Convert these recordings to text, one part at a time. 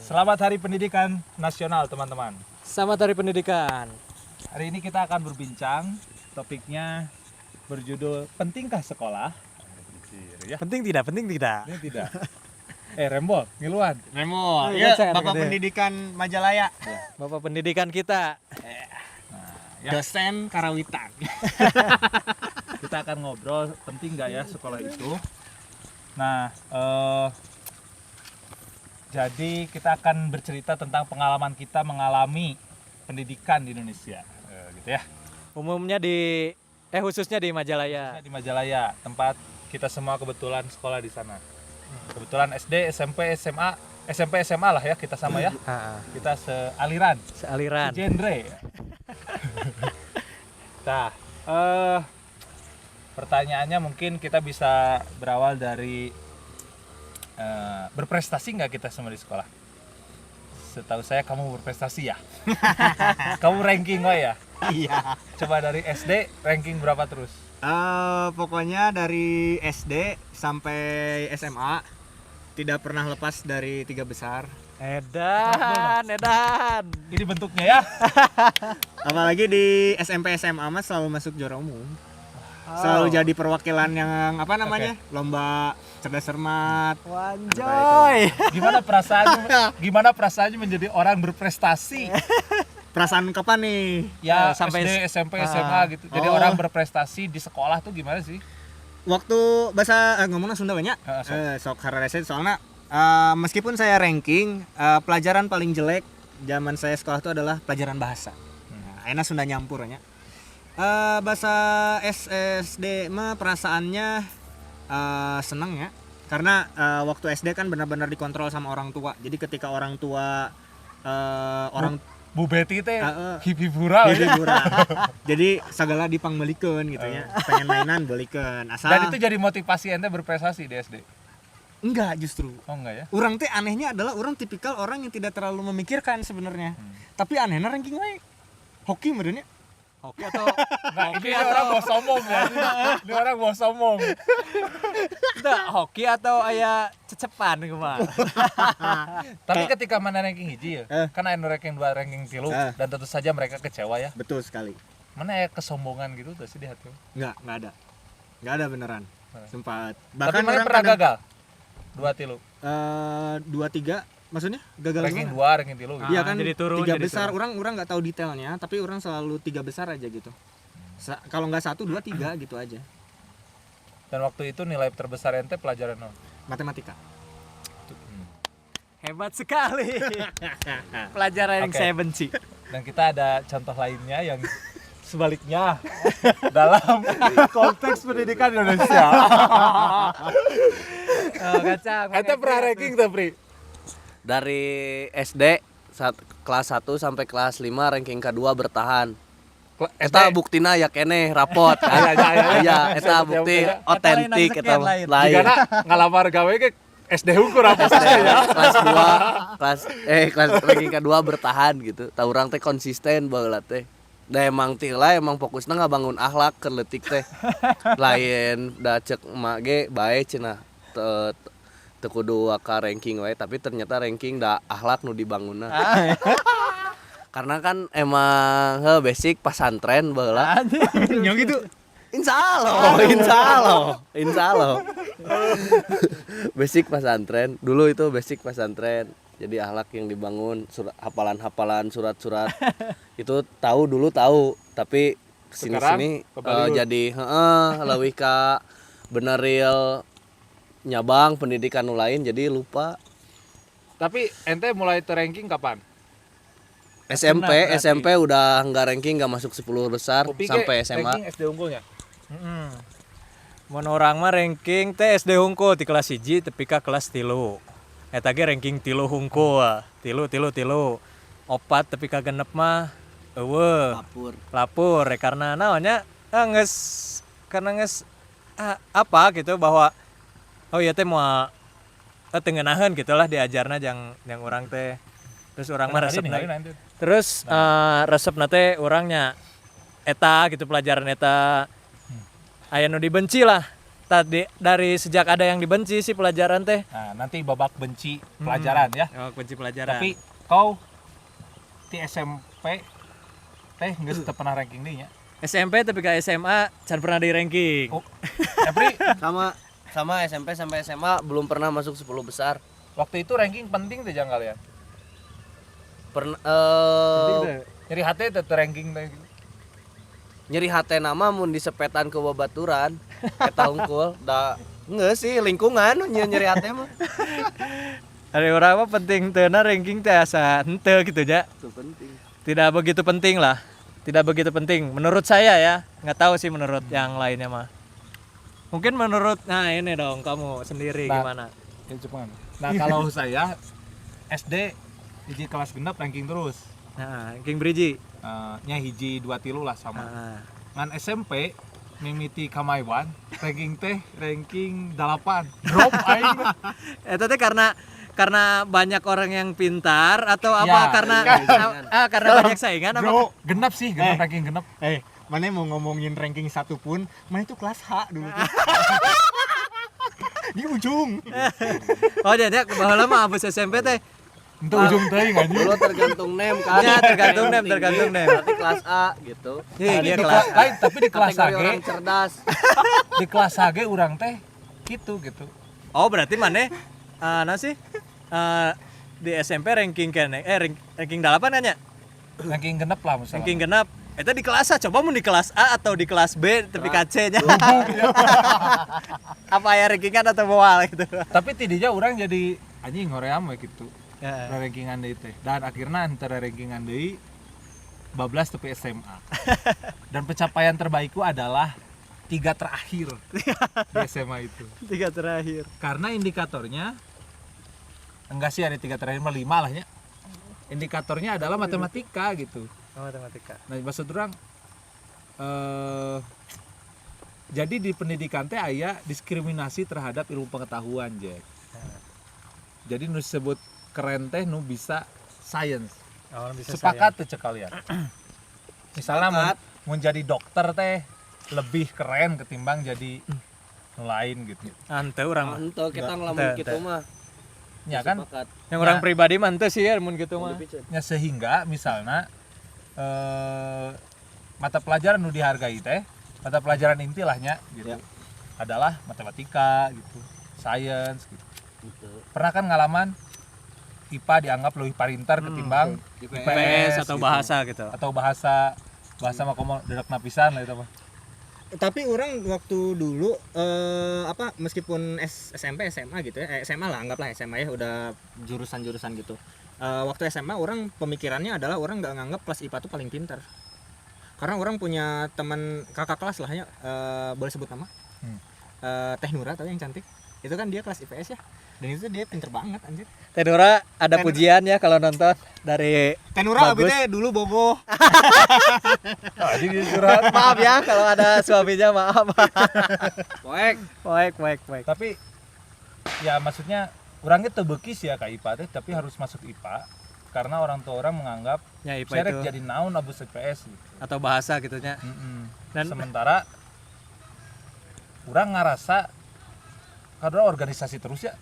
Selamat Hari Pendidikan Nasional teman-teman. Selamat Hari Pendidikan. Hari ini kita akan berbincang, topiknya berjudul Pentingkah Sekolah? Ya. Penting tidak? Penting tidak? Ini tidak. Rembol, ngiluan. Remo, ya, Bapak gede. Pendidikan Majalaya, Bapak Pendidikan kita. Ya. dosen Karawitan. Kita akan ngobrol penting nggak ya sekolah itu. Nah, jadi kita akan bercerita tentang pengalaman kita mengalami pendidikan di Indonesia, gitu ya. Umumnya khususnya di Majalaya. Di Majalaya, tempat kita semua kebetulan sekolah di sana. Kebetulan SD, SMP, SMA lah ya kita sama ya. Kita sealiran, Sealiran. genre. Nah, pertanyaannya mungkin kita bisa berawal dari berprestasi nggak kita semua di sekolah? Setahu saya kamu berprestasi ya. Kamu ranking kok ya? Iya. Coba dari SD ranking berapa terus? Pokoknya dari SD sampai SMA tidak pernah lepas dari 3 besar. Edan. Ini bentuknya ya. Apalagi di SMP SMA mas selalu masuk juara umum. Selalu jadi perwakilan yang apa namanya? Lomba cerdas cermat. Wanjoy. Gimana perasaannya menjadi orang berprestasi? Perasaan kapan nih? Ya Sampai SD, SMP, SMA gitu. Jadi orang berprestasi di sekolah tuh gimana sih? Waktu bahasa ngomongnya Sunda banyak. Sok hararese soalnya meskipun saya ranking pelajaran paling jelek zaman saya sekolah itu adalah pelajaran bahasa. Enak Sunda nyampur nya. Bahasa SD mah perasaannya seneng ya. Karena waktu SD kan benar-benar dikontrol sama orang tua. Jadi ketika orang tua Bu Betty teh hibibura. Jadi segala dipangbelikeun gitu ya. Pengen mainan belikeun. Asal Dan itu jadi motivasi ente berprestasi di SD. enggak justru. Oh enggak ya? Orang teh anehnya adalah orang tipikal orang yang tidak terlalu memikirkan sebenarnya. Tapi anehnya ranking wae. Hoki merenya. Hoki atau Ini orang mau sombong ya. Ini orang mau sombong. enggak hoki atau aya cecepan kemana? Tapi ketika mana ranking hiji ya, kan anu ranking 2, ranking 3 dan tentu saja mereka kecewa ya. Betul sekali. Mana ya kesombongan gitu tuh sih di hati. Enggak ada. Enggak ada beneran. Sempat. Tapi mana pernah gagal? 2, 3. 2 3 maksudnya gagal Ranking gimana? 2, ranking 3 gitu. Iya kan jadi turun, 3 jadi besar turun. orang enggak tahu detailnya, tapi orang selalu 3 besar aja gitu. Kalau enggak 1 2 3 gitu aja. Dan waktu itu nilai terbesar ente pelajaran apa? Matematika. Hebat sekali. Pelajaran yang Oke. saya benci. Dan kita ada contoh lainnya yang sebaliknya dalam konteks pendidikan Indonesia. Oh, kacang. Ente pernah ranking tuh, Pri? Dari SD kelas 1 sampai kelas 5 ranking kedua bertahan. Eta buktina ya kene rapot. Iya, eta bukti otentik eta lain. lain. Jika ngalamar gawe ke SD hukum apa ya? Kelas ranking kedua bertahan gitu. Tah urang teh konsisten baheula teh. Da emang tila emang fokusna ngabangun akhlak keur leutik teh. Lain da ceuk emak ge bae cenah. Teu kudu ka ranking wae tapi ternyata ranking da akhlak nu dibangunna. Karena kan emang basic pesantren baheula. Yang gitu. Insyaallah. Basic pesantren. Dulu itu basic pesantren. Jadi akhlak yang dibangun, hafalan-hafalan surat-surat. Itu dulu tahu, tapi sini jadi leuwih ka bener real nyabang pendidikan nu lain jadi lupa. Tapi ente mulai ranking kapan? SMP udah enggak ranking, enggak masuk 10 besar sampai SMA. Ranking SD unggulnya. Mun orang mah ranking teh SD hungkul di kelas 1 tepi ka kelas 3. Eta ge ranking 3 hungkul. 3. Opat tepi ka genep mah eueuh. Lapur karena naonnya karena apa gitu bahwa oh iya teh moal tengenaheun gitulah diajarna yang urang teh. Terus urang mah resepna. Terus resepna teh urangnya eta gitu pelajaran eta aya nu dibenci lah. tadi dari sejak ada yang dibenci sih pelajaran teh. Nah, nanti babak benci pelajaran ya. Oh, benci pelajaran. Tapi kau di SMP teh nggak pernah ranking dia nya. SMP tapi ke SMA can pernah di ranking. Oh, Epri, Sama SMP sampai SMA belum pernah masuk 10 besar. waktu itu ranking penting tuh jangan kalian. Pernah Nyeri hati teh ranking teh. nyeri hate nama mun disepetan ke babaturan eta hungkul da nggak sih lingkungan nyeri hate mah Ada orang apa penting teuna ranking teh asa henteu gitu ja. itu penting. Tidak begitu penting lah. Tidak begitu penting menurut saya ya. Nggak tahu sih menurut yang lainnya mah. Mungkin menurut ini dong kamu sendiri Nah, gimana? Ya, cuman. Nah, kalau saya SD hiji kelas genep ranking terus. Nah, ranking beriji. Nya hiji 2 tilu lah sama. Nah, Ngan SMP mimiti Kamaiwan ranking 8. Drop aing. eta teh karena banyak orang yang pintar atau apa Ya, karena karena banyak saingan apa? Bro, Genep sih, ranking genep. mana mau ngomongin ranking 1 pun, mana itu kelas H dulu tuh. Di ujung. Oh jadi baheula mah abis SMP teh. Itu ujung teuing anjing. Dulu tergantung nem kan. Ya tergantung nem. Berarti kelas A gitu. Iya, dia Di kelas lain, tapi di kelas Kategori AG, orang cerdas. di kelas AG urang teh gitu. Oh berarti mana sih di SMP ranking kene ranking 8 kan ya? Ranking genep lah misalnya. Ranking genap. Itu di kelas A, coba mau di kelas A atau di kelas B tapi KC nya. Apa ya rankingan atau moal gitu. Tapi tidinya orang jadi anjing hoream we gitu. Ya. Rankingan deui teh. Dan akhirnya antara rankingan deui bablas tapi SMA. Dan pencapaian terbaikku adalah 3 terakhir di SMA itu. 3 terakhir. Karena indikatornya enggak sih ada 3 terakhir mah 5 lah ya. Indikatornya adalah matematika gitu. Oh, matematika. Nah, maksud orang jadi di pendidikan teh aya diskriminasi terhadap ilmu pengetahuan, Jack. Jadi nu disebut keren teh nu bisa science. Oh, bisa Sepakat tuh cek kalian. Misalnya mau jadi dokter teh lebih keren ketimbang jadi nu lain gitu. ante urang mah. Ente kita ngelamun Ente. gitu mah. Ya kan? Sepakat. Yang orang pribadi mah ante sih ya mun gitu mah. Ya sehingga misalnya mata pelajaran nu dihargai teh, mata pelajaran inti lahnya gitu. Adalah matematika gitu, science gitu. Pernah kan ngalaman IPA dianggap lebih pintar ketimbang IPS atau gitu. bahasa gitu. Atau bahasa mah komo dedak napisan lah itu mah. Tapi orang waktu dulu meskipun SMP SMA gitu ya, SMA lah anggaplah SMA ya udah jurusan-jurusan gitu. Waktu SMA orang pemikirannya adalah orang nggak nganggap kelas IPA tuh paling pintar. Karena orang punya teman kakak kelas lah ya, boleh sebut nama. Teh Nura tau yang cantik. Itu kan dia kelas IPS ya. Dan itu dia pinter banget anjir. Teh Nura ada pujian ya kalau nonton dari Teh Nura Bagus. abis dulu bogoh. Jadi curhat. maaf ya kalau ada suaminya maaf. Poek. Baik. Tapi ya maksudnya orangnya tebekis ya ke IPA teh, tapi harus masuk IPA karena orang tua orang menganggap Ya IPA saya itu jadi naon abis IPS gitu. atau bahasa gitu nya. Dan Sementara orang ngerasa karena organisasi terus ya,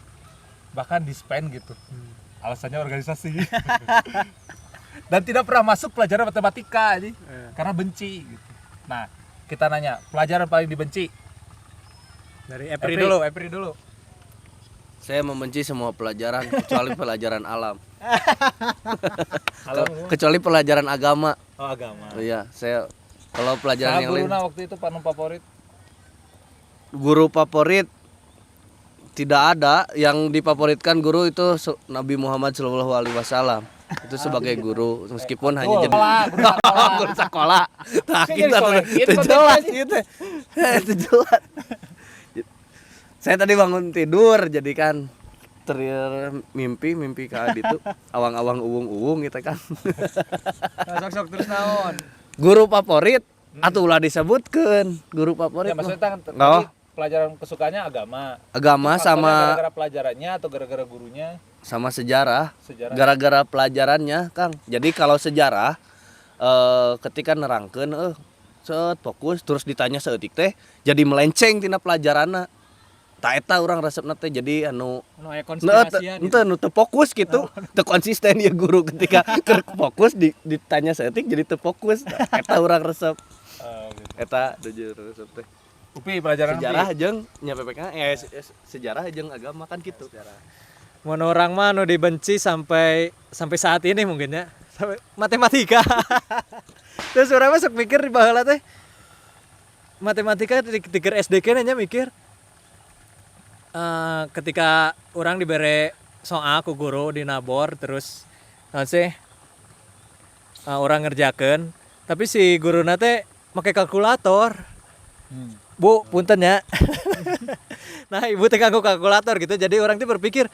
bahkan dispen gitu. Alasannya organisasi. Dan tidak pernah masuk pelajaran matematika aja karena benci gitu. Nah, kita nanya, pelajaran paling dibenci? dari Epri. Epri dulu. Saya membenci semua pelajaran kecuali pelajaran alam. Kalau Kecuali pelajaran agama. oh, agama. Oh iya, saya kalau pelajaran yang lain waktu itu panu favorit. guru favorit tidak ada. Yang difavoritkan guru itu Nabi Muhammad SAW. Itu sebagai guru meskipun hanya jadi guru sekolah. Nah, kita itu jelas gitu. Itu jelas. Saya tadi bangun tidur jadi kan mimpi ka itu awang-awang uwung-uwung gitu kan. Sok terus naon? Guru favorit atuh ulah disebutkeun guru favorit. Ya, maksudnya kan Oh. pelajaran kesukaannya agama. Agama sama gara-gara pelajarannya atau gara-gara gurunya? sama sejarah. Sejarah. Gara-gara pelajarannya, Kang. Jadi kalau sejarah ketika nerangkeun set fokus terus ditanya seeutik teh jadi melenceng tina pelajaranna. eta urang resepna teh jadi anu konspirasian ente nu teu fokus gitu, teu konsisten ya guru ketika keur fokus ditanya setik jadi teu fokus. Eta urang resep. Eta jujur resep teh. Upi pelajaran Sejarah jeung nya PPK sejarah jeung agama kan gitu. mun orang mah nu dibenci sampai saat ini mungkin ya sampai matematika. Terus urang mah sok mikir di baheula teh matematika tikir SD nya mikir ketika orang diberi soal ku guru di nabor terus orang ngerjakeun tapi si guruna teh make kalkulator. Bu, punten ya. Nah, ibu teh nganggo kalkulator gitu. Jadi orang tuh berpikir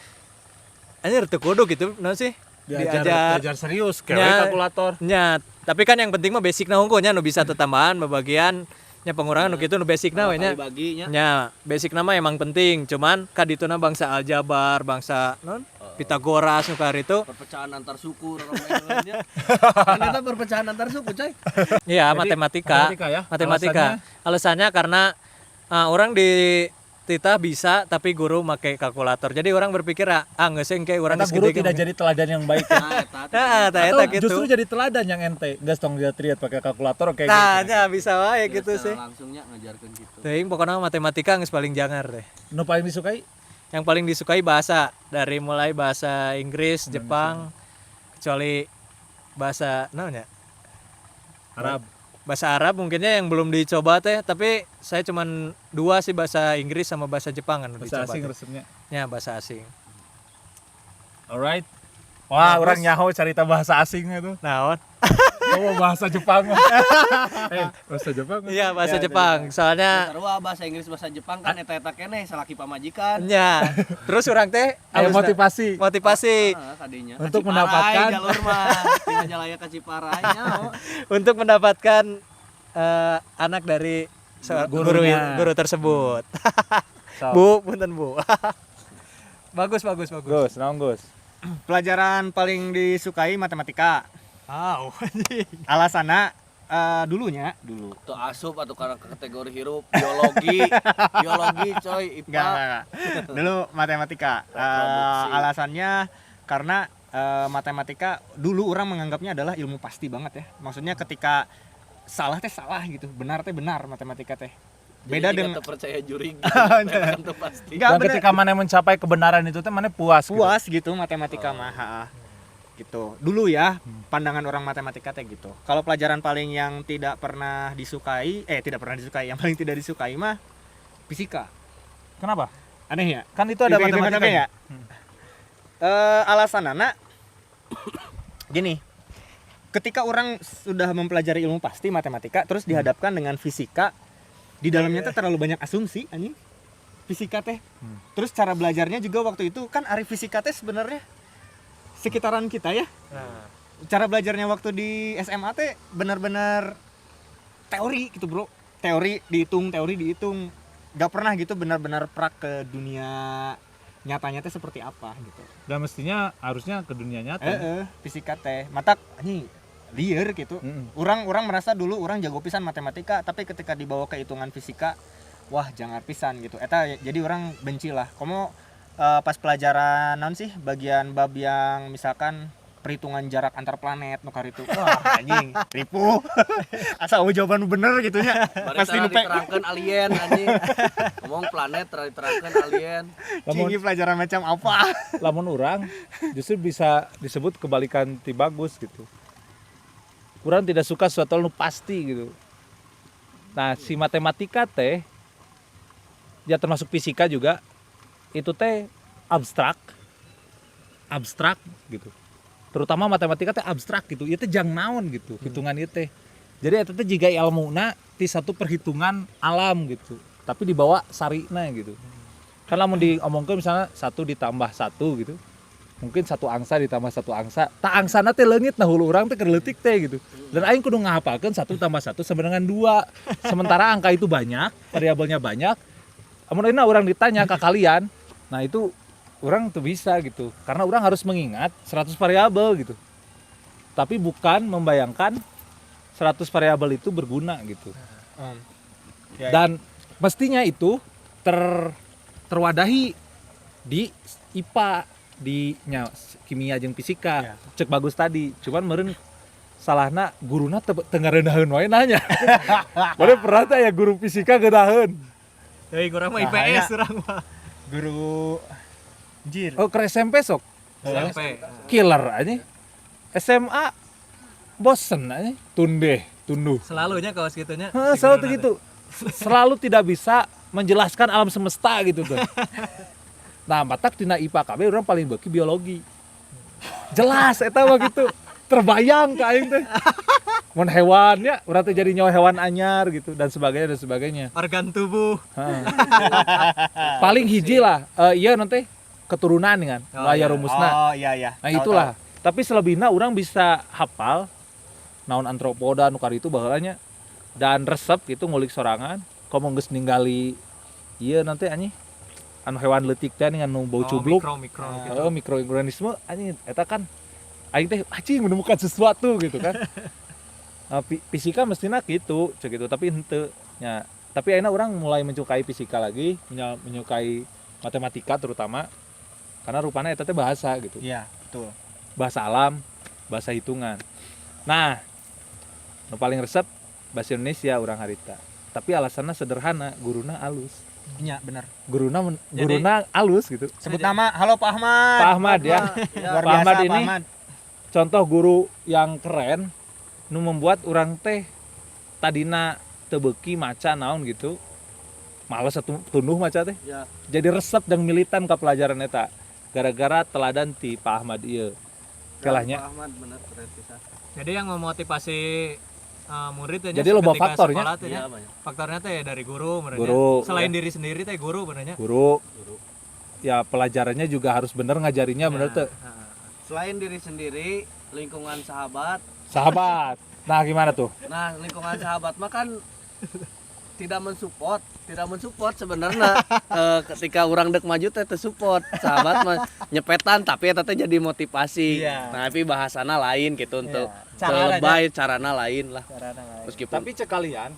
anjir teu kudu gitu naon sih? Diajar serius kayak kalkulator. Nya, tapi kan yang penting mah basic na hungkulnya nu bisa tambahan bagian nya pengurangan nu kitu nu basic na we nya. Nya, basic nama emang penting, cuman kadituna bangsa aljabar, bangsa non Pitagoras nu itu Perpecahan antar suku namanya. Ternyata perpecahan antar suku, coy. iya, Jadi, matematika. ya? Alasannya karena orang di Tita bisa tapi guru make kalkulator. Jadi orang berpikir geus engke urang Karena guru tidak jadi teladan yang baik. eta gitu. Justru jadi teladan yang ente. Geus tong dia triat pakai kalkulator kayak Nah, gitu. nya bisa wae gitu sih. Langsungnya ngajarkeun gitu. Teuing pokoknya matematika geus paling jangar deh. Nu paling disukai Yang paling disukai bahasa dari mulai bahasa Inggris, Jepang, kecuali bahasa naonnya? Arab. Bahasa Arab mungkinnya yang belum dicoba teh, tapi saya cuman 2 sih bahasa Inggris sama bahasa Jepang kan Bahasa dicoba asing teh. resepnya. Ya, bahasa asing. Alright. Wah, orang nyaho cerita bahasa asing itu. Naon? Oh, bahasa Jepang. Bahasa Jepang. Iya, bahasa Jepang. Soalnya Sarua bahasa Inggris bahasa Jepang kan eta-eta keneh salaki pamajikan. nya. Terus orang teh Ada motivasi motivasi Kadinya. untuk Ciparai, mendapatkan jalur mah di Majalaya ke Ciparai nya. untuk mendapatkan anak dari Gurunya. guru tersebut. So. Bu, punten Bu. bagus. Gus, naon Gus? Pelajaran paling disukai matematika. Alasanna dulu Tuh asup atau karena kategori hirup biologi coy IPA. enggak. Dulu matematika. Reproduksi. Alasannya karena matematika dulu orang menganggapnya adalah ilmu pasti banget ya. Maksudnya ketika salah teh salah gitu, benar teh benar matematika teh. Beda dengan percaya juri gitu. Pasti. Enggak, Dan bener. ketika mana mencapai kebenaran itu teh mana puas. Puas gitu matematika mah. Gitu. Dulu ya pandangan orang matematika teh gitu. Kalau pelajaran paling yang tidak pernah disukai, yang paling tidak disukai mah fisika. Kenapa? Aneh ya? Kan itu ada Hitung-hitungan matematika. ya. Alasanana gini. Ketika orang sudah mempelajari ilmu pasti matematika terus dihadapkan dengan fisika, di dalamnya teh terlalu banyak asumsi anjing. Fisika teh. Terus cara belajarnya juga waktu itu kan ari fisika teh sebenarnya sekitaran kita ya. Cara belajarnya waktu di SMA teh benar-benar teori gitu, Bro. Teori dihitung. Gak pernah gitu benar-benar prak ke dunia nyatanya teh seperti apa gitu. Dan mestinya harusnya ke dunia nyata. Fisika teh matak anjing liar gitu. Orang merasa dulu orang jago pisan matematika, tapi ketika dibawa ke hitungan fisika, wah jangan pisan gitu. Eta jadi orang benci lah. Komo pas pelajaran naon sih bagian bab yang misalkan perhitungan jarak antar planet nukar itu. Wah anjing, ripuh. Asal jawaban bener gitu nya. Pasti Pasti nupe. diterangkan alien anjing. Ngomong planet diterangkan alien. Tinggi pelajaran macam apa? Lamun orang justru bisa disebut kebalikan ti bagus gitu. Kurang tidak suka sesuatu nu pasti gitu. Nah, si matematika teh ya termasuk fisika juga itu teh abstrak gitu. Terutama matematika teh abstrak gitu. Ieu teh jang naon gitu hitungan ieu teh. Jadi eta teh jiga ilmuna ti satu perhitungan alam gitu. Tapi dibawa sarina gitu. Kan lamun diomongkeun misalnya 1 ditambah 1 gitu. Mungkin 1 angsa ditambah 1 angsa. Tak angsana teh leungit nah hulu urang teh keur leutik teh gitu. Dan aing kudu ngahafalkeun 1 tambah 1 sama dengan 2. Sementara angka itu banyak, variabelnya banyak. Amun ayeuna urang ditanya ke kalian, nah itu urang tuh bisa gitu. Karena urang harus mengingat 100 variabel gitu. Tapi bukan membayangkan 100 variabel itu berguna gitu. Dan mestinya itu terwadahi di IPA di kimia jeung fisika. Cek bagus tadi. Cuman meureun salahna guruna tengareundaheun wae nanya. Mana pernah teh ya guru fisika geudaheun. Hei, kurang mah IPS kurang mah. Guru Jir. Oh, ke SMP sok. SMP. Killer aja. SMA bosen aja. Tunduh. Selalunya kaos gitunya. Selalu gitu. Selalu tidak bisa menjelaskan alam semesta gitu tuh. Nah, batak tina IPA KB orang paling beki biologi. Jelas eta mah gitu. Terbayang ka aing teh. Mun hewan ya, urang teh jadi nyawa hewan anyar gitu dan sebagainya. Organ tubuh. Paling hiji lah, iya nanti keturunan kan, aya rumusna. Oh iya. Nah itulah. Tapi selebihnya orang bisa hafal naon antropoda nu itu baheulanya dan resep gitu ngulik sorangan. Komo geus ningali ieu nanti anjing anu hewan leutik teh anu bau cubluk. Mikro gitu. Mikroorganisme anjing eta kan aing teh anjing menemukan sesuatu gitu kan. Fisika mestinya gitu, cek gitu, tapi henteu nya. Tapi akhirnya orang mulai menyukai fisika lagi, menyukai matematika terutama karena rupanya eta teh bahasa gitu. Iya, betul. Bahasa alam, bahasa hitungan. Nah, nu paling resep bahasa Indonesia urang harita. Tapi alasannya sederhana, guruna alus. Iya, benar. Guruna alus gitu. Sebut nama, halo Pak Ahmad. Pak Ahmad ya. Luar Pak biasa Ahmad Pak ini Ahmad. contoh guru yang keren nu membuat urang teh tadina teu beuki maca naon gitu. Males tunduh maca teh. Ya. Jadi resep dan militan ke pelajaran eta. Gara-gara teladan ti Pak Ahmad ieu. Kelahnya. Pak Ahmad bener keren pisan. Jadi yang memotivasi murid ya. Jadi loba faktornya. Iya, banyak. Faktornya teh dari guru merenya. Guru, Selain ya. diri sendiri teh guru benernya. Guru. Ya pelajarannya juga harus bener ngajarinya bener teu. Selain diri sendiri, lingkungan sahabat. Nah, gimana tuh? Nah, lingkungan sahabat mah kan tidak mensupport sebenarnya. Ketika orang dek maju teh support, sahabat mah nyepetan tapi eta teh jadi motivasi. Iya. Nah, tapi bahasana lain gitu untuk Carana lebay carana lain lah. Meskipun Tapi cek kalian,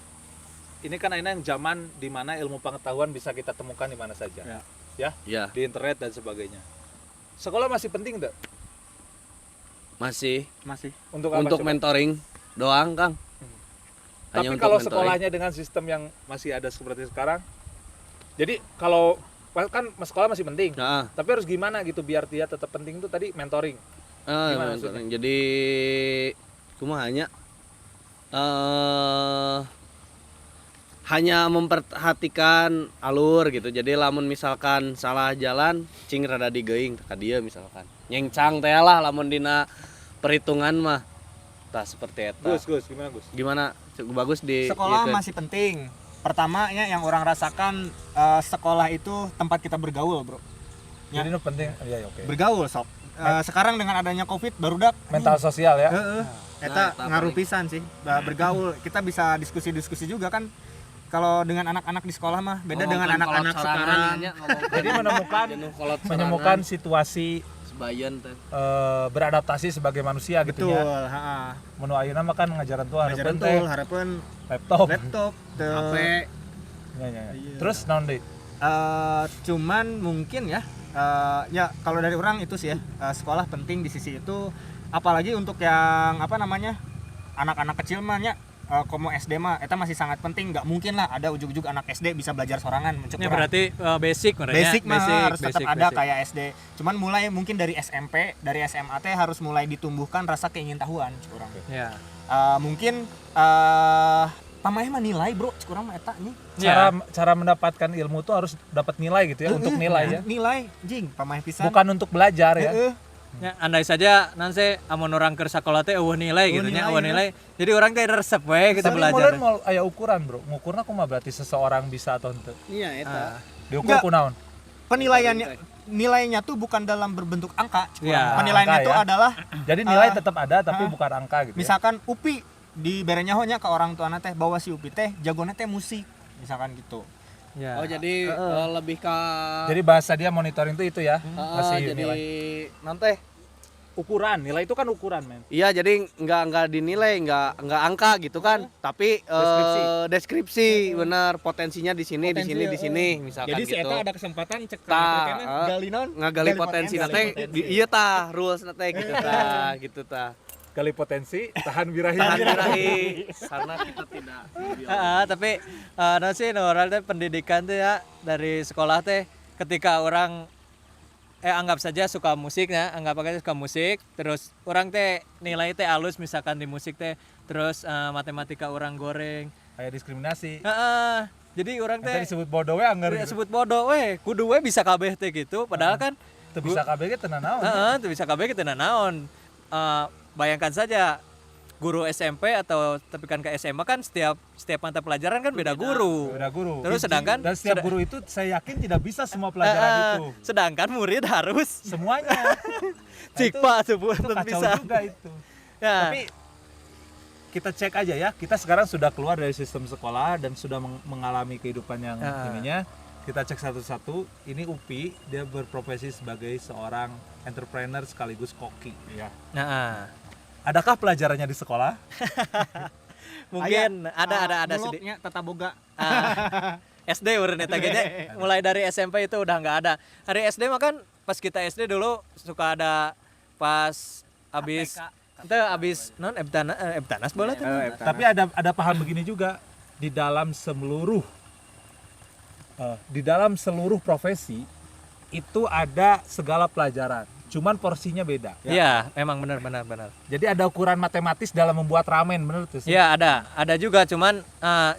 ini kan akhirnya yang zaman di mana ilmu pengetahuan bisa kita temukan di mana saja. Ya. ya Di internet dan sebagainya. Sekolah masih penting enggak? masih Untuk apa? untuk coba? mentoring doang, Kang. Tapi untuk kalau mentoring. sekolahnya dengan sistem yang masih ada seperti sekarang, jadi kalau kan sekolah masih penting, Nah, tapi harus gimana gitu biar dia tetap penting itu tadi mentoring. Gimana mentoring. Jadi kumahanya hanya memperhatikan alur gitu. Jadi lamun misalkan salah jalan, cing rada digeuing ka dia misalkan. Nyencang teh lah lamun dina perhitungan mah. Tah seperti eta. Gus, gimana Gus? Gimana? Cukup bagus di Sekolah ieukeun. masih penting. Pertamanya yang orang rasakan sekolah itu tempat kita bergaul, Bro. Jadi itu penting. Iya, oke. Bergaul, sob. Sekarang dengan adanya Covid barudak Mental sosial ya. eta Nah, ngaruh pisan sih. Bergaul, kita bisa diskusi-diskusi juga kan. Kalau dengan anak-anak di sekolah mah beda dengan anak-anak sekarang. Jadi menemukan situasi sebayan teh. beradaptasi sebagai manusia gitu Betul, ya. heeh. Menu ayeuna mah kan ngajaran tuh Ngajaran teh tuh harapan laptop. laptop teu. HP. Ya. Terus naon deui? Cuman mungkin ya kalau dari orang itu sih ya, sekolah penting di sisi itu, apalagi untuk yang apa namanya anak-anak kecil mah nya, komo SD mah eta masih sangat penting. Nggak mungkin lah ada ujug-ujug anak SD bisa belajar sorangan mencuk Ini urang. berarti basic merenya. Basic mah harus tetap ada basic. kayak SD. Cuman mulai mungkin dari SMP, dari SMA teh harus mulai ditumbuhkan rasa keingintahuan cuk urang. Ya. Mungkin pamaeh mah nilai, Bro, cuk urang mah eta nih. Cara mendapatkan ilmu tuh harus dapat nilai gitu ya, untuk nilai ya. Nilai jing pamaeh pisan. Bukan untuk belajar ya. Ya, andai saja nanti amun orang keur sakola teh eueuh nilai gitu nya, eueuh nilai. Jadi orang teh resep we kita Tapi belajar. mulai mau aya ukuran, Bro. Ngukurna kumaha berarti seseorang bisa atau henteu? Iya eta. Diukur Enggak. ku naon? Penilaiannya nilainya tuh bukan dalam berbentuk angka. Iya. Penilaiannya Angka tuh ya. adalah Jadi nilai tetap ada tapi bukan angka gitu. misalkan UPI di berenyaho nya ke orang tuana teh bahwa si UPI teh jagona teh musik, misalkan gitu. Ya. Oh jadi lebih ke Jadi bahasa dia monitoring tuh itu ya. jadi Masih nilai. nanti ukuran, nilai itu kan ukuran, men. Iya, jadi nggak dinilai, nggak angka gitu kan, tapi deskripsi bener potensinya di sini, di sini, di sini, misalkan Jadi si gitu. eta ada kesempatan cek Tah, gali non ngagali potensi nate, iya tah rules nate gitu tah, gitu tah. Kali potensi, tahan birahi. Tahan birahi, karena kita tidak. Tapi nah sih orang teh pendidikan tuh ya dari sekolah teh ketika orang anggap saja suka musik ya, anggap aja suka musik, terus orang teh nilai teh halus misalkan di musik teh, terus matematika orang goreng. Kayak diskriminasi. Jadi orang Tadi teh disebut bodoh we anger. sebut bodoh kudu we bisa kabeh teh gitu, padahal kan Teu bisa KBG tenan naon. teu bisa kabeh kita naon. Bayangkan saja guru SMP atau tapi kan ke SMA kan setiap mata pelajaran kan beda guru. Beda guru. Terus sedangkan dan setiap guru itu saya yakin tidak bisa semua pelajaran itu. Sedangkan murid harus Semuanya. cik Pak sebut Itu kacau bisa. juga itu. Ya. Tapi kita cek aja ya, kita sekarang sudah keluar dari sistem sekolah dan sudah mengalami kehidupan yang ininya. Kita cek satu-satu. Ini Upi, dia berprofesi sebagai seorang entrepreneur sekaligus koki. Ya. Adakah pelajarannya di sekolah? Mungkin ada sedikit. muluknya tata boga. SD urang eta ge nya. Mulai dari SMP itu udah nggak ada. Hari SD mah kan pas kita SD dulu suka ada pas habis non Ebtanas boleh tuh. Tapi ada paham begini juga, di dalam seluruh profesi itu ada segala pelajaran, cuman porsinya beda. Iya, memang benar. Jadi ada ukuran matematis dalam membuat ramen, bener tuh sih? Iya, ada juga, cuman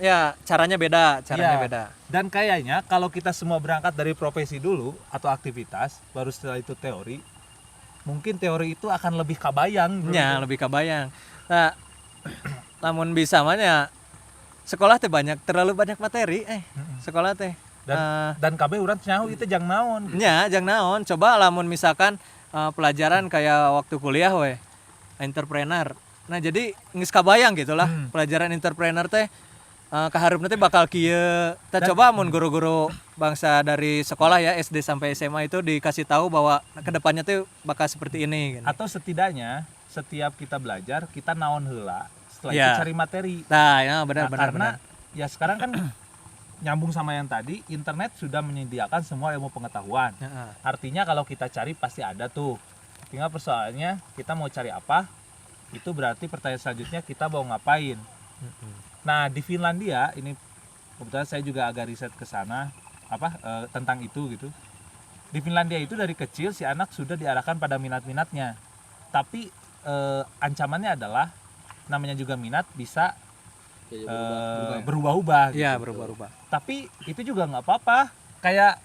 ya caranya beda. Iya. Dan kayaknya kalau kita semua berangkat dari profesi dulu atau aktivitas, baru setelah itu teori, mungkin teori itu akan lebih kabayang. Ya, lebih kebayang. Nah, namun bisa mah ya sekolah teh terlalu banyak materi sekolah teh. Dan KB urang nyaho itu jang naon. Nya, jang naon. Coba lamun misalkan pelajaran kayak waktu kuliah entrepreneur. Nah, jadi geus kabayang gitulah pelajaran entrepreneur teh kaharupna teh bakal kieu. Kita coba mun guru-guru bangsa dari sekolah ya SD sampai SMA itu dikasih tahu bahwa kedepannya tuh bakal seperti ini. Gitu. Atau setidaknya setiap kita belajar kita naon heula, setelah itu cari materi. Nah, ya benar. Karena ya sekarang kan nyambung sama yang tadi, internet sudah menyediakan semua ilmu pengetahuan. Artinya kalau kita cari pasti ada tuh. Tinggal persoalannya kita mau cari apa? Itu berarti pertanyaan selanjutnya kita mau ngapain. Nah, di Finlandia ini kebetulan saya juga agak riset ke sana tentang itu gitu. Di Finlandia itu dari kecil si anak sudah diarahkan pada minat-minatnya. Tapi ancamannya adalah namanya juga minat bisa berubah-ubah gitu. Iya, berubah-ubah. Tapi itu juga nggak apa-apa. Kayak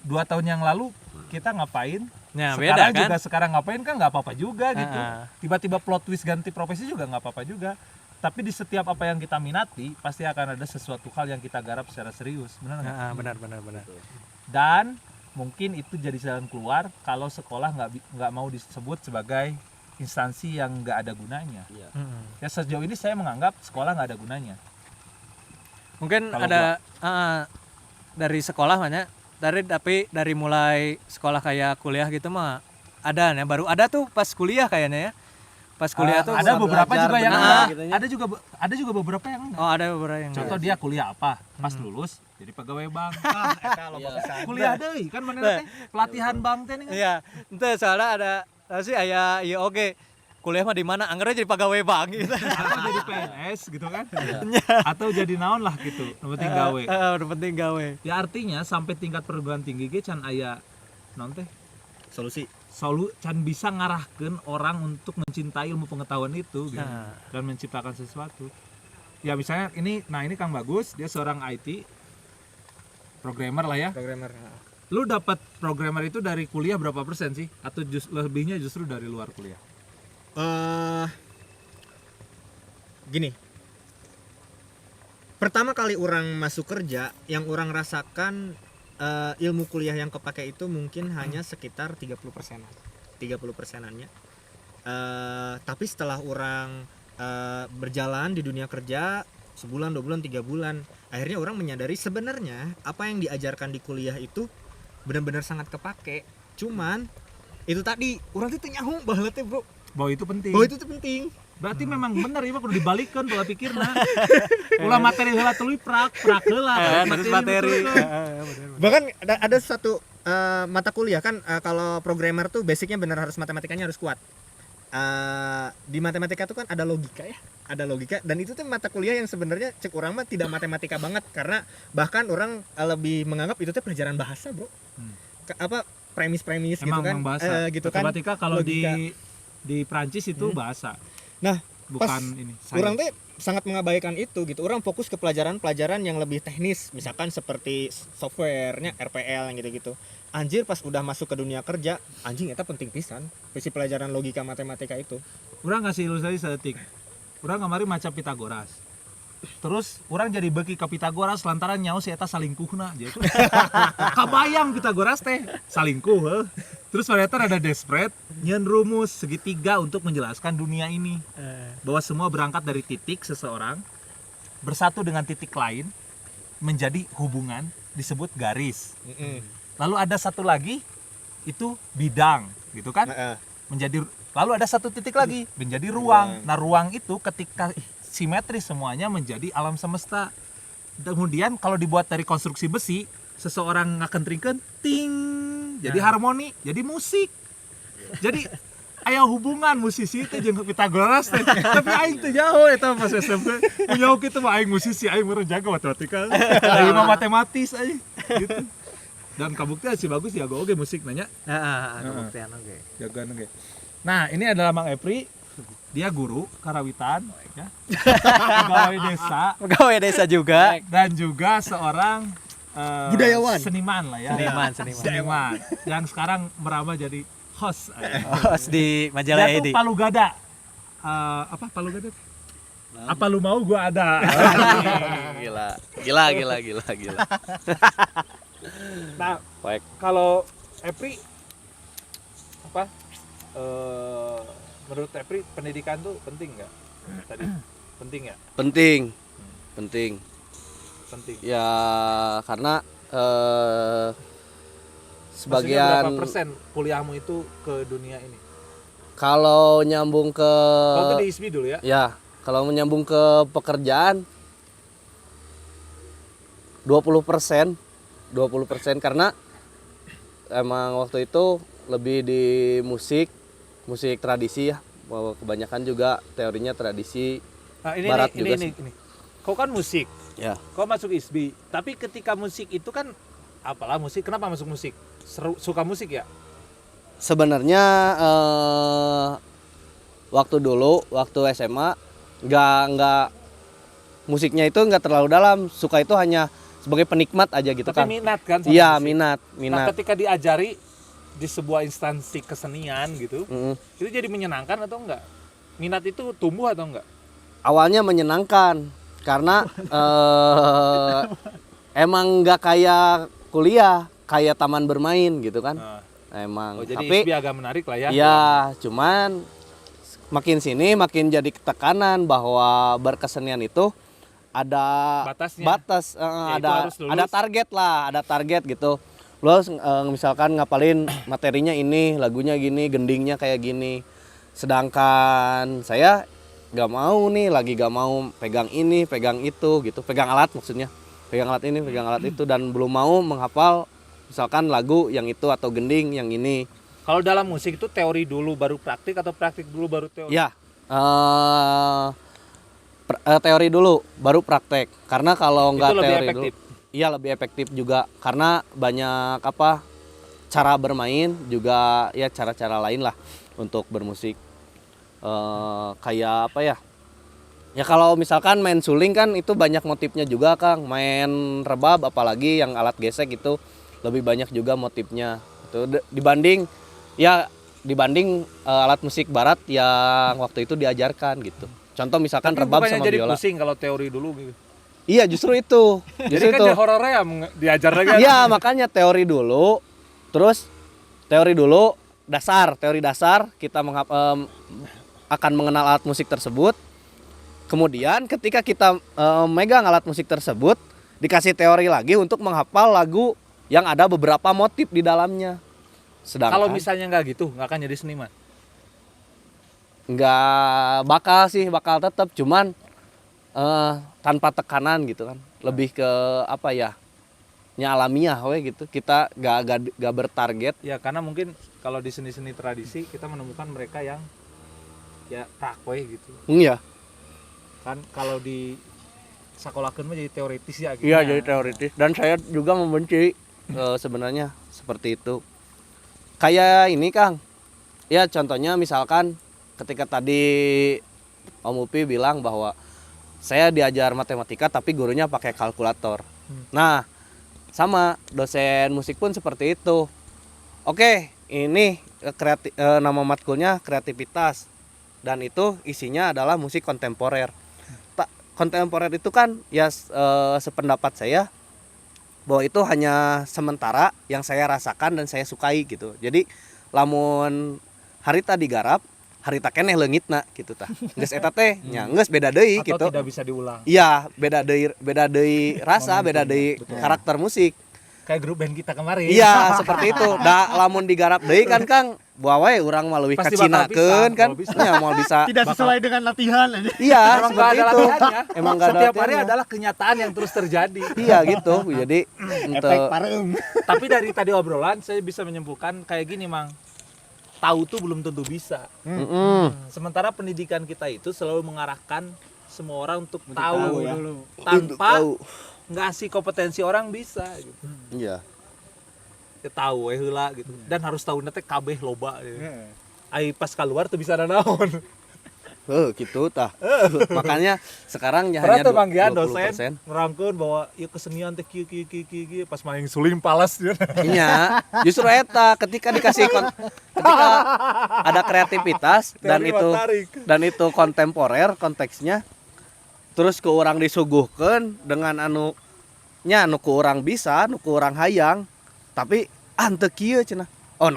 2 tahun yang lalu kita ngapain? Ya, Sekarang beda kan? juga sekarang ngapain kan nggak apa-apa juga gitu. Tiba-tiba plot twist ganti profesi juga nggak apa-apa juga. Tapi di setiap apa yang kita minati pasti akan ada sesuatu hal yang kita garap secara serius, benar nggak? Benar. Dan mungkin itu jadi jalan keluar kalau sekolah nggak mau disebut sebagai instansi yang nggak ada gunanya. Ya sejauh ini saya menganggap sekolah nggak ada gunanya. Mungkin Kalau ada dari sekolah banyak, tapi dari mulai sekolah kayak kuliah gitu mah ada ya, baru ada tuh pas kuliah kayaknya ya. Pas kuliah tuh ada beberapa juga yang gitu ya. ada juga beberapa yang enggak. Oh, ada beberapa yang Contoh dia kuliah apa? Pas lulus jadi pegawai bank. Kuliah deui kan mana teh pelatihan bank teh nih. Iya, ente soalnya ada sih aya iya oke. Kuliah mah di mana? Anggernya jadi pegawai bank gitu. Atau jadi PNS gitu kan. Atau jadi naon lah gitu. Yang penting gawe. Udah penting gawe. Ya artinya sampai tingkat perguruan tinggi ge can aya naon teh? Solusi. Can bisa ngarahkeun orang untuk mencintai ilmu pengetahuan itu gitu. Dan menciptakan sesuatu. Ya misalnya ini Kang Bagus, dia seorang IT programmer lah ya. Programmer. Lu dapat programmer itu dari kuliah berapa persen sih? Atau lebihnya justru dari luar kuliah? Gini. Pertama kali orang masuk kerja, yang orang rasakan ilmu kuliah yang kepake itu mungkin hanya sekitar 30%-an. 30%-annya. Tapi setelah orang berjalan di dunia kerja sebulan, 2 bulan, 3 bulan, akhirnya orang menyadari sebenarnya apa yang diajarkan di kuliah itu benar-benar sangat kepake. Cuman itu tadi orang tuh nyaho baheula teh bro Bahwa itu penting. bahwa itu tuh penting. Berarti memang benar ya kudu dibalikkeun pola pikirna. Ulah materi heula tuluy prak heula. Terus materi. Bahkan ada satu mata kuliah kan kalau programmer tuh basicnya benar harus matematikanya harus kuat. Di matematika tuh kan ada logika ya, ada logika, dan itu tuh mata kuliah yang sebenarnya cek orang mah tidak matematika banget, karena bahkan orang lebih menganggap itu tuh pelajaran bahasa bro. Apa premis-premis gitu kan, bahasa. gitu kan. Matematika kalau logika. di Prancis itu bahasa. Nah, Bukan pas ini. orang tuh sangat mengabaikan itu gitu. Orang fokus ke pelajaran-pelajaran yang lebih teknis, misalkan seperti softwarenya, RPL yang gitu-gitu. Anjir pas udah masuk ke dunia kerja, anjing eta penting pisan. Visi pelajaran logika matematika itu. Urang ngasih ilustrasi sedetik. Urang kemarin maca Pitagoras. Terus orang jadi beki ke Pitagoras lantaran nyaho si eta salingkuhna gitu. Kabayang Pitagoras teh salingkuh heuh. Terus ternyata ada desperate nyeun rumus segitiga untuk menjelaskan dunia ini. Bahwa semua berangkat dari titik seseorang bersatu dengan titik lain menjadi hubungan disebut garis. Lalu ada satu lagi itu bidang gitu kan? Lalu ada satu titik lagi menjadi ruang. Nah, ruang itu ketika simetris semuanya menjadi alam semesta. Kemudian kalau dibuat dari konstruksi besi, seseorang ngakentrikeun ting, jadi harmoni, jadi musik. Jadi aya hubungan musisi teh jeung Pitagoras teh. Tapi aing teh jauh eta pas SMP. Punya kitu mah aing musisi, aing meureun jago matematika. Aing mah matematis aing gitu. Dan kabuktian si bagus jago oge musik nanya. Kabuktian oge. Jagoan oge. Nah, ini adalah Mang Epri. Dia guru karawitan ya. Pegawai desa juga dan juga seorang budayawan, seniman lah ya. Seniman yang sekarang merambah jadi host di majalah Edi. Palu Gada. Apa Palu Gada? Apa lu mau gua ada. Gila. Nah, kalau Epri apa? Menurut Epri pendidikan tuh penting nggak? Tadi penting ya? Penting. Penting. Ya karena sebagian berapa persen kuliahmu itu ke dunia ini? Kalau nyambung ke Kalau di ISBI dulu ya? Ya, kalau menyambung ke pekerjaan 20% karena emang waktu itu lebih di musik tradisi ya, kebanyakan juga teorinya tradisi barat juga sih. Kau kan musik, ya. Kau masuk ISBI, tapi ketika musik itu kan, apalah musik, kenapa masuk musik? Suka musik ya? Sebenarnya waktu SMA nggak musiknya itu nggak terlalu dalam, suka itu hanya sebagai penikmat aja gitu. Tapi kan minat kan? Iya, minat. Nah, ketika diajari di sebuah instansi kesenian gitu, itu jadi menyenangkan atau enggak? Minat itu tumbuh atau enggak? Awalnya menyenangkan karena emang nggak kayak kuliah, kayak taman bermain gitu kan. Emang. Jadi tapi agak menarik lah ya. Iya, cuman makin sini makin jadi tekanan bahwa berkesenian itu ada batas, ada target gitu. Lo misalkan ngapalin materinya ini, lagunya gini, gendingnya kayak gini. Sedangkan saya gak mau pegang ini, pegang itu gitu. Pegang alat maksudnya. Pegang alat ini, pegang alat itu, dan belum mau menghafal misalkan lagu yang itu atau gending yang ini. Kalau dalam musik itu teori dulu baru praktik atau praktik dulu baru teori? Ya, teori dulu baru praktek. Karena kalau nggak teori dulu, iya lebih efektif juga. Karena banyak cara bermain juga ya, cara-cara lain lah untuk bermusik. Kayak apa ya? Ya kalau misalkan main suling kan itu banyak motifnya juga Kang. Main rebab apalagi yang alat gesek itu lebih banyak juga motifnya. Itu dibanding alat musik barat yang waktu itu diajarkan gitu. Contoh misalkan tapi rebab sama jadi biola. Pusing kalau teori dulu gitu. Iya, justru itu. Jadi kan di horornya diajar lagi. Iya, makanya teori dulu. Terus teori dulu teori dasar kita akan mengenal alat musik tersebut. Kemudian ketika kita megang alat musik tersebut, dikasih teori lagi untuk menghafal lagu yang ada beberapa motif di dalamnya. Sedangkan Kalau misalnya nggak gitu, nggak akan jadi seniman. nggak bakal sih, bakal tetap, cuman tanpa tekanan gitu kan, lebih ke apa ya, alamiah we gitu, kita gak bertarget. Ya karena mungkin kalau di seni-seni tradisi kita menemukan mereka yang ya prakwe gitu. Iya, Kan kalau di sekolahkan mah jadi teoritis ya gitu. iya jadi teoritis, dan saya juga membenci sebenarnya seperti itu. Kayak ini Kang, ya contohnya misalkan ketika tadi Om Upi bilang bahwa saya diajar matematika tapi gurunya pakai kalkulator. Nah, sama dosen musik pun seperti itu. Oke, ini nama matkulnya kreativitas, dan itu isinya adalah musik kontemporer. Kontemporer itu kan ya sependapat saya bahwa itu hanya sementara yang saya rasakan dan saya sukai gitu. Jadi lamun harita digarap, harita keneh leungitna gitu tah. Geus eta teh nya geus beda deui Atau gitu. tidak bisa diulang. Iya, beda deui rasa, beda deui karakter musik. Kayak grup band kita kemarin. Iya, seperti itu. Da lamun digarap deui kan Kang, buah we urang mah leuwih Pasti kacinakeun bakal kan. bisa, Nya mau bisa. Tidak sesuai dengan latihan aja. Iya, Emang nggak seperti ada itu. latihannya. Emang enggak ada Setiap hari latihannya. adalah kenyataan yang terus terjadi. Iya gitu. Jadi Efek untuk pareum. Tapi dari tadi obrolan saya bisa menyimpulkan kayak gini, Mang. Tahu tuh belum tentu bisa. Sementara pendidikan kita itu selalu mengarahkan semua orang untuk tahu ya. tanpa ngasih kompetensi orang bisa gitu. Iya. Ya, tahu heula gitu. Dan harus tahu nanti kabeh loba gitu. Ai pas keluar tuh bisa nanaon. Gitu tah. Makanya sekarang ya Pernah hanya tuh manggian 20%. dosen nerangkeun bahwa ieu kesenian teh kieu pas main suling palas dia. Iya, justru eta ketika dikasih ketika ada kreativitas dan itu kontemporer konteksnya, terus ke orang disuguhkeun dengan anu ku urang bisa, anu ku urang hayang, tapi teu kieu cenah. Oh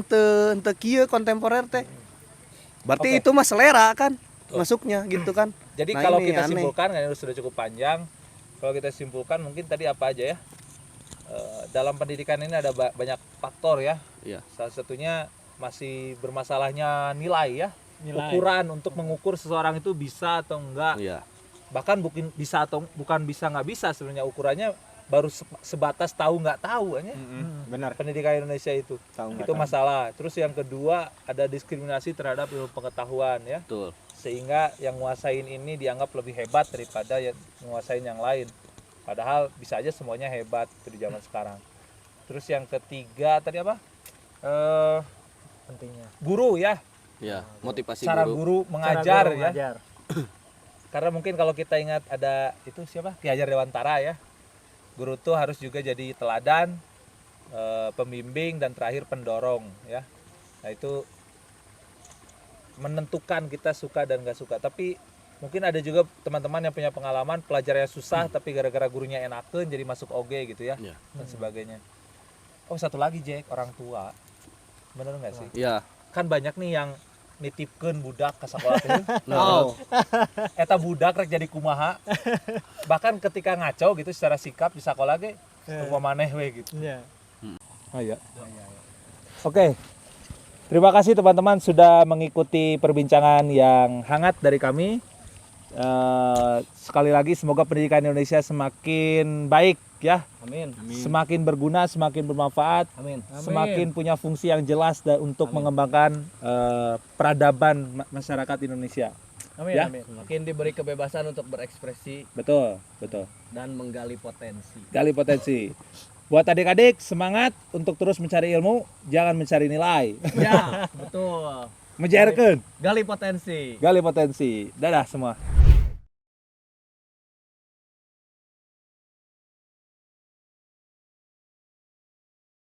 teu kieu kontemporer teh. Berarti Oke. itu mah selera kan masuknya gitu kan. Jadi Nah, kalau ini kita aneh. simpulkan, kan ini sudah cukup panjang. Kalau kita simpulkan mungkin tadi apa aja ya? Dalam pendidikan ini ada banyak faktor ya. Iya. Salah satunya masih bermasalahnya nilai ya. Ukuran untuk mengukur seseorang itu bisa atau enggak. Iya. Bahkan bukan bisa atau bukan bisa nggak bisa, sebenarnya ukurannya baru sebatas tahu nggak tahu ya. Benar. Pendidikan Indonesia itu. Itu masalah. Terus yang kedua ada diskriminasi terhadap ilmu pengetahuan ya. Betul. Sehingga yang nguasain ini dianggap lebih hebat daripada yang nguasain yang lain. Padahal bisa aja semuanya hebat itu di zaman sekarang. Terus yang ketiga tadi apa? Pentingnya guru ya. Ya, motivasi Cara guru. guru mengajar ya. Karena mungkin kalau kita ingat ada itu siapa? Ki Hajar Dewantara ya. Guru tuh harus juga jadi teladan, pembimbing, dan terakhir pendorong ya. Nah itu menentukan kita suka dan gak suka. Tapi mungkin ada juga teman-teman yang punya pengalaman pelajarannya susah tapi gara-gara gurunya enakeun jadi masuk OG gitu ya, dan sebagainya. Oh satu lagi Jack, orang tua. Bener gak sih? Iya. Kan banyak nih yang nitipkeun budak ke sekolah teh. No. Eta budak rek jadi kumaha. Bahkan ketika ngaco gitu secara sikap di sekolah ge kumaha maneh we gitu. Iya. Oh iya. Oke. Terima kasih teman-teman sudah mengikuti perbincangan yang hangat dari kami. Sekali lagi semoga pendidikan Indonesia semakin baik ya. Amin. Semakin berguna, semakin bermanfaat. Amin. Semakin punya fungsi yang jelas untuk mengembangkan peradaban masyarakat Indonesia. Amin. Ya. Amin. Makin diberi kebebasan untuk berekspresi Betul. dan menggali potensi. Gali potensi. Buat adik-adik semangat untuk terus mencari ilmu, jangan mencari nilai. Ya, betul. Menjairkeun, Gali potensi. gali potensi. Dadah semua.